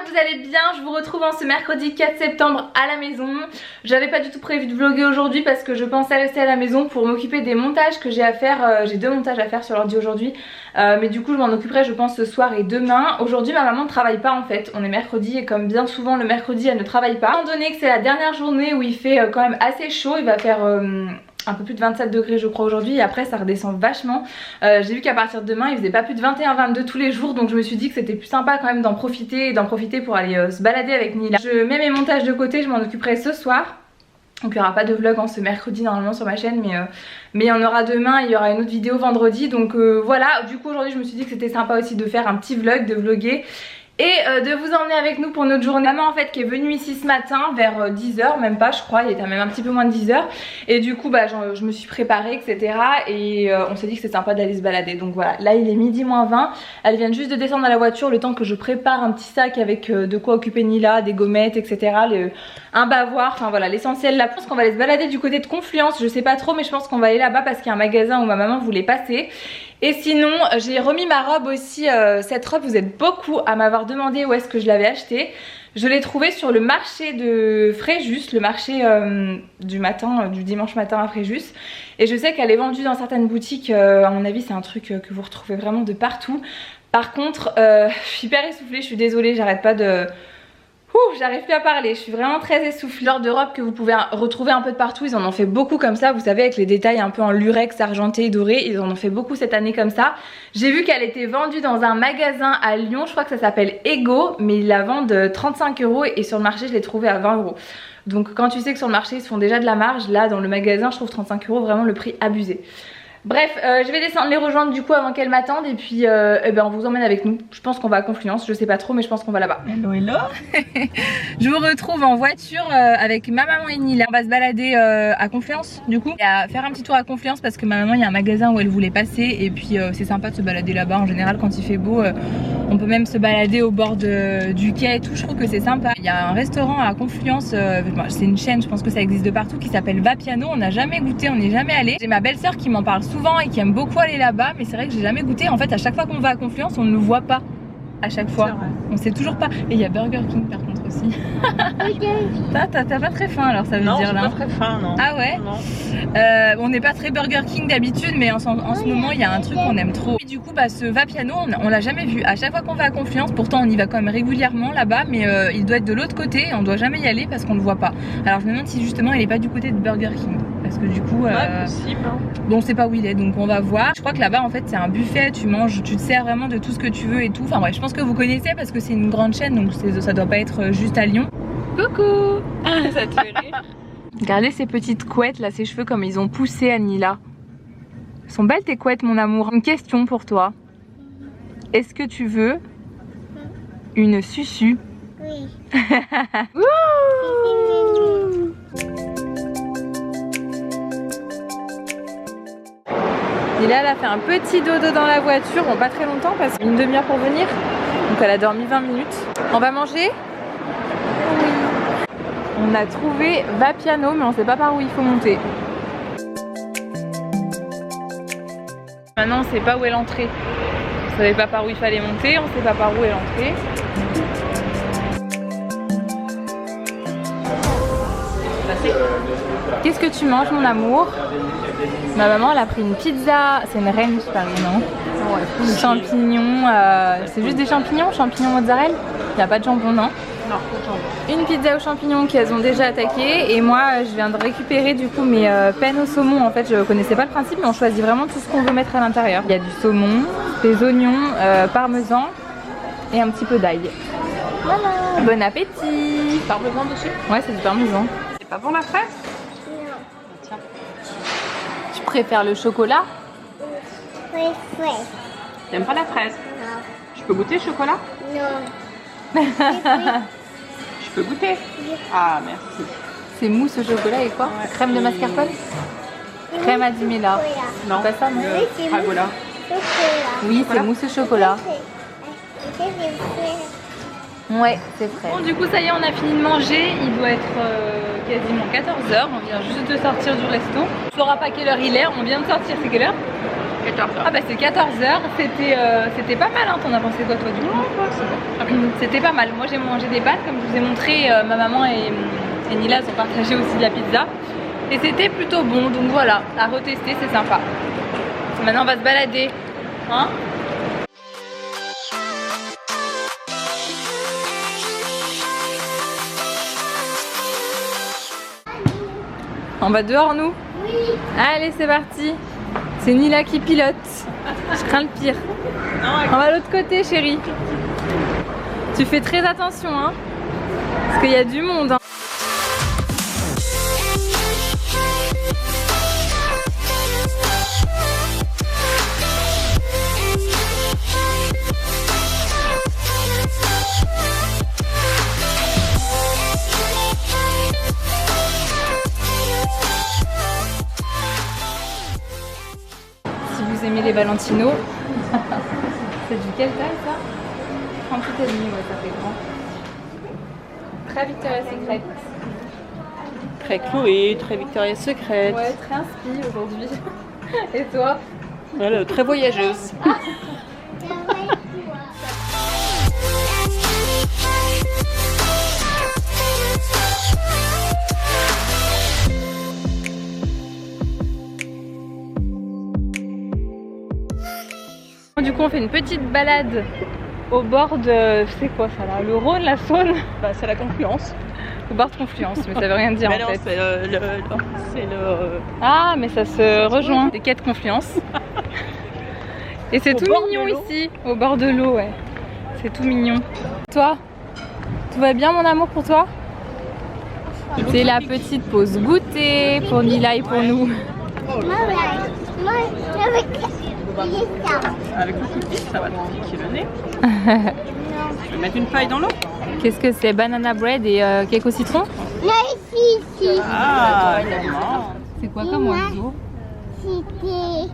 que vous allez bien. Je vous retrouve en ce mercredi 4 septembre à la maison. J'avais pas du tout prévu de vlogger aujourd'hui parce que je pensais rester à la maison pour m'occuper des montages que j'ai à faire. J'ai 2 montages à faire sur l'ordi aujourd'hui, mais du coup je m'en occuperai je pense ce soir et demain. Aujourd'hui ma maman ne travaille pas en fait, on est mercredi et comme bien souvent le mercredi elle ne travaille pas. Étant donné que c'est la dernière journée où il fait quand même assez chaud, il va faire un peu plus de 27 degrés je crois aujourd'hui et après ça redescend vachement. J'ai vu qu'à partir de demain il faisait pas plus de 21-22 tous les jours, donc je me suis dit que c'était plus sympa quand même d'en profiter pour aller se balader avec Nila. Je mets mes montages de côté, je m'en occuperai ce soir. Donc il n'y aura pas de vlog en ce mercredi normalement sur ma chaîne, mais il y en aura demain, il y aura une autre vidéo vendredi. Donc voilà, du coup aujourd'hui je me suis dit que c'était sympa aussi de faire un petit vlog, de vlogger et de vous emmener avec nous pour notre journée. Maman en fait qui est venue ici ce matin vers 10h, même pas je crois, il était même un petit peu moins de 10h. Et du coup bah, je me suis préparée etc. Et on s'est dit que c'était sympa d'aller se balader. Donc voilà, là il est midi moins 20. Elle vient juste de descendre à la voiture le temps que je prépare un petit sac avec de quoi occuper Nila, des gommettes etc. Un bavoir, enfin voilà l'essentiel. Là je pense qu'on va aller se balader du côté de Confluence, je sais pas trop mais je pense qu'on va aller là-bas parce qu'il y a un magasin où ma maman voulait passer. Et sinon j'ai remis ma robe aussi, cette robe vous êtes beaucoup à m'avoir demandé où est-ce que je l'avais achetée. Je l'ai trouvée sur le marché de Fréjus, le marché du dimanche matin à Fréjus. Et je sais qu'elle est vendue dans certaines boutiques, à mon avis c'est un truc que vous retrouvez vraiment de partout. Par contre je suis hyper essoufflée, je suis désolée, j'arrête pas de... J'arrive plus à parler, je suis vraiment très essoufflée. Genre de robe que vous pouvez retrouver un peu de partout, ils en ont fait beaucoup comme ça, vous savez avec les détails un peu en lurex argenté et doré, ils en ont fait beaucoup cette année comme ça. J'ai vu qu'elle était vendue dans un magasin à Lyon, je crois que ça s'appelle Ego, mais ils la vendent 35 € et sur le marché je l'ai trouvée à 20 €. Donc quand tu sais que sur le marché ils se font déjà de la marge, là dans le magasin je trouve 35 € vraiment le prix abusé. Bref, je vais descendre les rejoindre du coup avant qu'elles m'attendent et puis on vous emmène avec nous. Je pense qu'on va à Confluence, je sais pas trop mais je pense qu'on va là-bas. Hello hello. Je vous retrouve en voiture avec ma maman et Nila. On va se balader à Confluence du coup. Et à faire un petit tour à Confluence parce que ma maman il y a un magasin où elle voulait passer et puis c'est sympa de se balader là-bas en général quand il fait beau. On peut même se balader au bord du quai et tout, je trouve que c'est sympa. Il y a un restaurant à Confluence, c'est une chaîne, je pense que ça existe de partout, qui s'appelle Vapiano. On n'a jamais goûté, on n'est jamais allé. J'ai ma belle-sœur qui m'en parle souvent et qui aime beaucoup aller là-bas, mais c'est vrai que j'ai jamais goûté. En fait à chaque fois qu'on va à Confluence on ne le voit pas. À chaque fois, on sait toujours pas. Et il y a Burger King par contre aussi. T'as pas très faim alors ça veut dire là. Non, pas très faim non. Ah ouais non. On n'est pas très Burger King d'habitude, mais en ce moment il y a un truc qu'on aime trop. Et du coup bah ce Vapiano on l'a jamais vu. À chaque fois qu'on va à Confluence, pourtant on y va quand même régulièrement là-bas, mais il doit être de l'autre côté et on doit jamais y aller parce qu'on le voit pas. Alors je me demande si justement il est pas du côté de Burger King. Parce que du coup, possible, hein. Bon, on sait pas où il est, donc on va voir. Je crois que là-bas, en fait, c'est un buffet. Tu manges, tu te sers vraiment de tout ce que tu veux et tout. Enfin bref, je pense que vous connaissez parce que c'est une grande chaîne, donc ça doit pas être juste à Lyon. Coucou. Ça te fait rire. Regardez ces petites couettes là, ses cheveux comme ils ont poussé à Nila. Elles sont belles tes couettes, mon amour. Une question pour toi. Est-ce que tu veux une susu? Oui. Et là elle a fait un petit dodo dans la voiture, bon pas très longtemps parce qu'une demi-heure pour venir. Donc elle a dormi 20 minutes. On va manger? Oui. On a trouvé Vapiano mais on sait pas par où il faut monter. Maintenant on sait pas où est l'entrée. On savait pas par où il fallait monter, on sait pas par où est l'entrée. Qu'est-ce que tu manges mon amour? Ma maman elle a pris une pizza, c'est une reine je parie non? Ouais, champignons, c'est juste des champignons mozzarella? Il n'y a pas de jambon non? Non, pas de jambon. Une pizza aux champignons qu'elles ont déjà attaqué et moi je viens de récupérer du coup mes peines au saumon. En fait je connaissais pas le principe mais on choisit vraiment tout ce qu'on veut mettre à l'intérieur. Il y a du saumon, des oignons, parmesan et un petit peu d'ail. Voilà. Bon appétit. Parmesan dessus? Ouais c'est du parmesan. C'est pas bon la fraise? Tiens. Tu préfères le chocolat? Oui, fraise. T'aimes pas la fraise? Non. Je peux goûter le chocolat? Non. Je peux goûter? Oui. Ah, merci. C'est mousse au chocolat et quoi? Ouais. Crème de mascarpone? Oui. Crème à Dimela? Non. Pas ça, non? Oui, c'est mousse au chocolat. Oui, c'est mousse au chocolat. Ouais, c'est frais. Bon, du coup, ça y est, on a fini de manger. Il doit être quasiment 14 h. On vient juste de sortir du resto. Je ne saurai pas quelle heure il est. On vient de sortir. C'est quelle heure? 14h. Ah bah c'est 14h, c'était pas mal hein, t'en as pensé quoi toi du coup? C'était pas mal, moi j'ai mangé des pâtes comme je vous ai montré, ma maman et Nila ont partagé aussi de la pizza. Et c'était plutôt bon, donc voilà, à retester, c'est sympa. Maintenant on va se balader, hein? On va dehors nous? Oui. Allez c'est parti. C'est Nila qui pilote. Je crains le pire. On va à l'autre côté chérie. Tu fais très attention hein. Parce qu'il y a du monde hein. Aimez les Valentino. C'est du quelle taille ça? 38,5, ouais ça fait grand. Très Victoria's Secret. Très Chloé, très Victoria's Secret. Ouais, très inspi aujourd'hui. Et toi? Voilà, très voyageuse. Du coup on fait une petite balade au bord de... c'est quoi ça là? Le Rhône, la Saône? Bah c'est la confluence. Au bord de confluence, mais ça veut rien dire en non, fait. C'est le... Ah mais ça se rejoint. Des quais de confluence. Et c'est tout mignon ici, au bord de l'eau ouais. C'est tout mignon. Toi, tout va bien mon amour pour toi? C'est la petite pause goûter pour Nila et pour nous. Avec le cookie, ça va te piquer le nez. Je vais mettre une paille dans l'eau. Qu'est-ce que c'est? Banana bread et cake au citron? ici. Ah, c'est quoi comme oiseau? C'était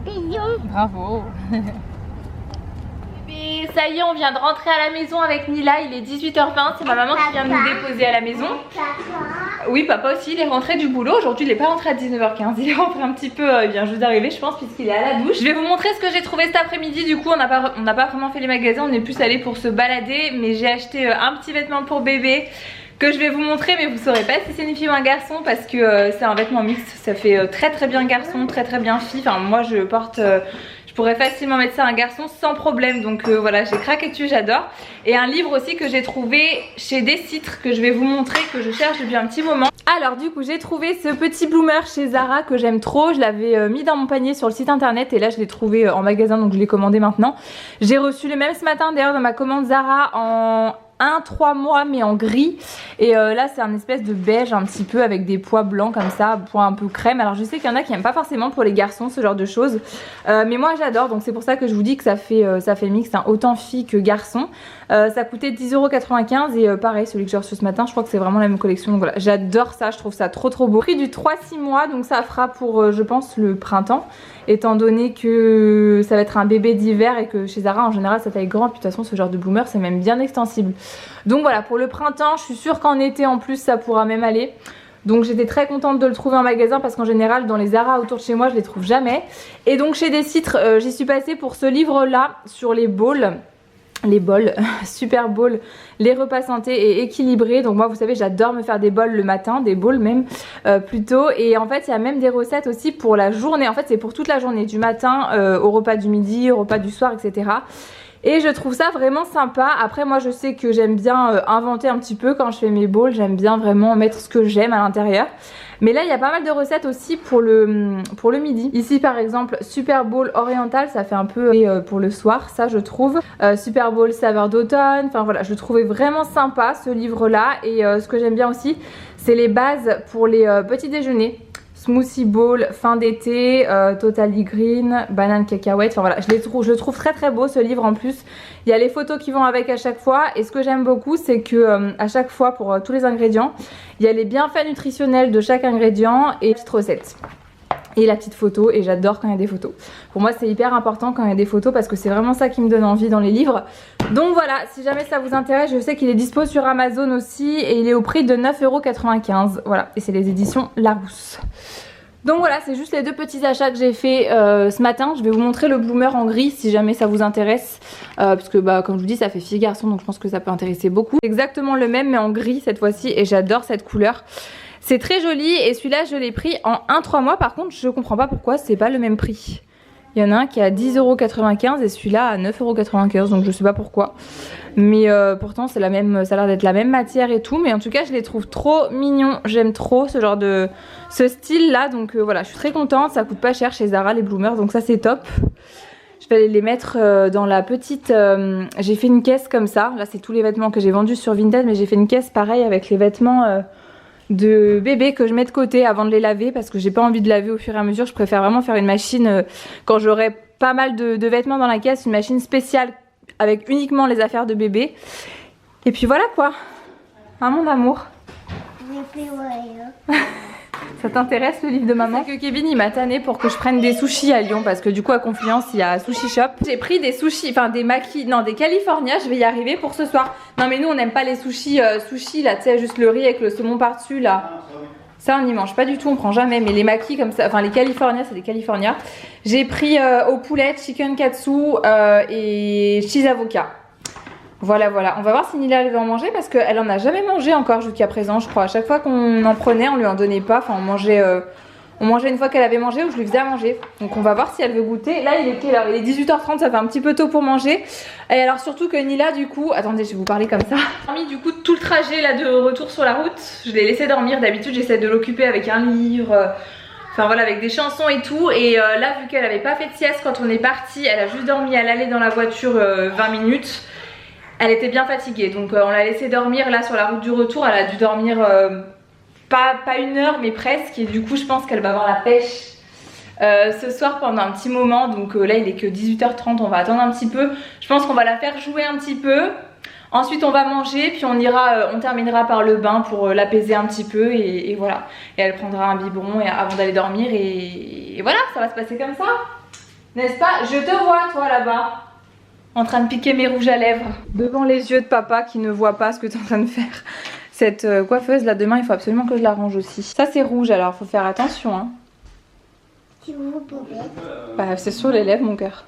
pigeon. Bravo. Et ça y est, on vient de rentrer à la maison avec Nila, il est 18h20, c'est ma maman qui vient de nous déposer à la maison. Oui, papa aussi, il est rentré du boulot, aujourd'hui il n'est pas rentré à 19h15, il est rentré un petit peu, il vient juste d'arriver je pense puisqu'il est à la douche. Je vais vous montrer ce que j'ai trouvé cet après-midi, du coup on n'a pas vraiment fait les magasins, on est plus allé pour se balader, mais j'ai acheté un petit vêtement pour bébé que je vais vous montrer, mais vous saurez pas si c'est une fille ou un garçon parce que c'est un vêtement mixte, ça fait très bien garçon, très bien fille, enfin moi je porte... je pourrais facilement mettre ça à un garçon sans problème, donc voilà, j'ai craqué dessus, j'adore. Et un livre aussi que j'ai trouvé chez Décitre, que je vais vous montrer, que je cherche depuis un petit moment. Alors du coup j'ai trouvé ce petit bloomer chez Zara que j'aime trop, je l'avais mis dans mon panier sur le site internet et là je l'ai trouvé en magasin, donc je l'ai commandé maintenant. J'ai reçu le même ce matin d'ailleurs dans ma commande Zara en 1-3 mois mais en gris, et là c'est un espèce de beige un petit peu avec des pois blancs comme ça, pois un peu crème. Alors je sais qu'il y en a qui n'aiment pas forcément pour les garçons ce genre de choses, mais moi j'adore, donc c'est pour ça que je vous dis que ça fait mixte, hein, autant fille que garçon. Ça coûtait 10,95 € et pareil celui que j'ai reçu ce matin je crois que c'est vraiment la même collection, donc voilà, j'adore ça, je trouve ça trop beau. Prix du 3-6 mois, donc ça fera pour je pense le printemps, étant donné que ça va être un bébé d'hiver et que chez Zara en général ça taille grand, puis de toute façon ce genre de bloomer c'est même bien extensible. Donc voilà, pour le printemps je suis sûre qu'en été en plus ça pourra même aller. Donc j'étais très contente de le trouver en magasin parce qu'en général dans les Zara autour de chez moi je les trouve jamais. Et donc chez Décitre j'y suis passée pour ce livre là sur les bowls. Les bols, super bowl, les repas santé et équilibrés. Donc moi vous savez j'adore me faire des bols le matin, des bowls même plutôt. Et en fait il y a même des recettes aussi pour la journée. En fait c'est pour toute la journée, du matin au repas du midi, au repas du soir, etc. Et je trouve ça vraiment sympa. Après moi je sais que j'aime bien inventer un petit peu quand je fais mes bowls. J'aime bien vraiment mettre ce que j'aime à l'intérieur. Mais là il y a pas mal de recettes aussi pour le midi. Ici par exemple Super Bowl oriental, ça fait un peu pour le soir ça je trouve. Super Bowl saveur d'automne, enfin voilà, je trouvais vraiment sympa ce livre là. Et ce que j'aime bien aussi c'est les bases pour les petits déjeuners. Smoothie bowl fin d'été, totally green, banane cacahuète, enfin voilà, je le trouve très beau ce livre en plus. Il y a les photos qui vont avec à chaque fois et ce que j'aime beaucoup c'est que à chaque fois pour tous les ingrédients, il y a les bienfaits nutritionnels de chaque ingrédient et petite recette. Et la petite photo, et j'adore quand il y a des photos. Pour moi c'est hyper important quand il y a des photos parce que c'est vraiment ça qui me donne envie dans les livres. Donc voilà, si jamais ça vous intéresse, je sais qu'il est dispo sur Amazon aussi et il est au prix de 9,95 €. Voilà, et c'est les éditions Larousse. Donc voilà, c'est juste les deux petits achats que j'ai fait ce matin. Je vais vous montrer le bloomer en gris si jamais ça vous intéresse. Parce que bah, comme je vous dis, ça fait fille garçon, donc je pense que ça peut intéresser beaucoup. C'est exactement le même mais en gris cette fois-ci et j'adore cette couleur. C'est très joli et celui-là je l'ai pris en 1-3 mois. Par contre je comprends pas pourquoi c'est pas le même prix. Il y en a un qui est à 10,95 € et celui-là à 9,95 €, donc je sais pas pourquoi. Mais pourtant c'est la même, ça a l'air d'être la même matière et tout. Mais en tout cas je les trouve trop mignons. J'aime trop ce genre de ce style là. Donc voilà, je suis très contente. Ça coûte pas cher chez Zara les bloomers, donc ça c'est top. Je vais aller les mettre dans la petite... j'ai fait une caisse comme ça. Là c'est tous les vêtements que j'ai vendus sur Vinted, mais j'ai fait une caisse pareil avec les vêtements... de bébé que je mets de côté avant de les laver parce que j'ai pas envie de laver au fur et à mesure. Je préfère vraiment faire une machine quand j'aurai pas mal de vêtements dans la caisse, une machine spéciale avec uniquement les affaires de bébé. Et puis voilà quoi, hein, mon amour. Ça t'intéresse le livre de maman? C'est que Kevin il m'a tanné pour que je prenne des sushis à Lyon parce que du coup à Confluence il y a Sushi Shop. J'ai pris des sushis, enfin des maquis, non des California, je vais y arriver pour ce soir. Non mais nous on n'aime pas les sushis, sushis là tu sais juste le riz avec le saumon par dessus là. Ça on n'y mange pas du tout, on prend jamais, mais les maquis comme ça, enfin les California c'est des California. J'ai pris au poulet, chicken katsu et cheese avocat. Voilà, voilà. On va voir si Nila elle veut en manger parce qu'elle en a jamais mangé encore jusqu'à présent, je crois. À chaque fois qu'on en prenait, on lui en donnait pas. Enfin, on mangeait une fois qu'elle avait mangé ou je lui faisais à manger. Donc on va voir si elle veut goûter. Là, il est quelle heure? Il est 18h30, ça fait un petit peu tôt pour manger. Et alors surtout que Nila, du coup... Attendez, je vais vous parler comme ça. J'ai dormi du coup tout le trajet là de retour sur la route. Je l'ai laissé dormir. D'habitude, j'essaie de l'occuper avec un livre... Enfin voilà, avec des chansons et tout. Et là, vu qu'elle avait pas fait de sieste quand on est parti, elle a juste dormi à l'aller dans la voiture 20 minutes. Elle était bien fatiguée, donc on l'a laissé dormir là sur la route du retour. Elle a dû dormir pas 1 heure mais presque. Et du coup je pense qu'elle va avoir la pêche ce soir pendant un petit moment. Donc là il est que 18h30, on va attendre un petit peu. Je pense qu'on va la faire jouer un petit peu. Ensuite on va manger, puis on ira, on terminera par le bain pour l'apaiser un petit peu et voilà. Et elle prendra un biberon avant d'aller dormir et voilà, ça va se passer comme ça. N'est-ce pas? Je te vois toi là-bas. En train de piquer mes rouges à lèvres devant les yeux de papa qui ne voit pas ce que tu es en train de faire. Cette coiffeuse là demain il faut absolument que je la range aussi. Ça c'est rouge alors faut faire attention hein. Tu veux bah, c'est sur les lèvres mon cœur.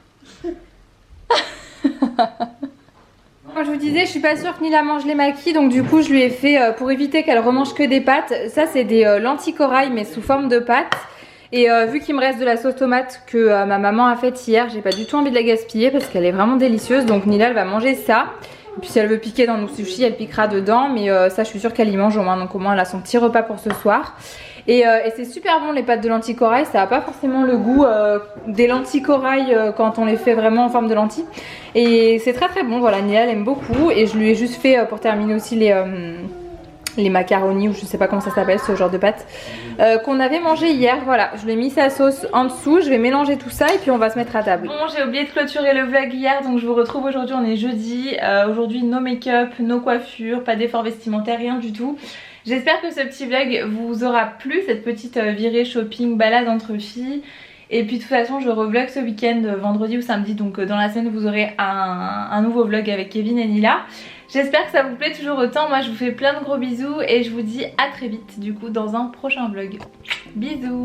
Moi je vous disais je suis pas sûre que Nila mange les maquis, donc du coup je lui ai fait pour éviter qu'elle remange que des pâtes. Ça c'est des lentilles corail mais sous forme de pâtes. Et vu qu'il me reste de la sauce tomate que ma maman a faite hier, j'ai pas du tout envie de la gaspiller parce qu'elle est vraiment délicieuse. Donc Nila elle va manger ça. Et puis si elle veut piquer dans nos sushis, elle piquera dedans. Mais ça je suis sûre qu'elle y mange au moins. Donc au moins elle a son petit repas pour ce soir. Et c'est super bon les pâtes de lentilles corail. Ça a pas forcément le goût des lentilles corail quand on les fait vraiment en forme de lentilles. Et c'est très très bon. Voilà, Nila elle aime beaucoup. Et je lui ai juste fait pour terminer aussi les macaronis ou je sais pas comment ça s'appelle ce genre de pâtes qu'on avait mangé hier. Voilà, je lui ai mis sa sauce en dessous, je vais mélanger tout ça et puis on va se mettre à table. Bon, j'ai oublié de clôturer le vlog hier, donc je vous retrouve aujourd'hui, on est jeudi. Aujourd'hui no make-up, no coiffure, pas d'effort vestimentaire, rien du tout. J'espère que ce petit vlog vous aura plu, cette petite virée shopping balade entre filles. Et puis de toute façon je revlog ce week-end, vendredi ou samedi, donc dans la semaine vous aurez un nouveau vlog avec Kevin et Nila. J'espère que ça vous plaît toujours autant, moi je vous fais plein de gros bisous et je vous dis à très vite du coup dans un prochain vlog. Bisous.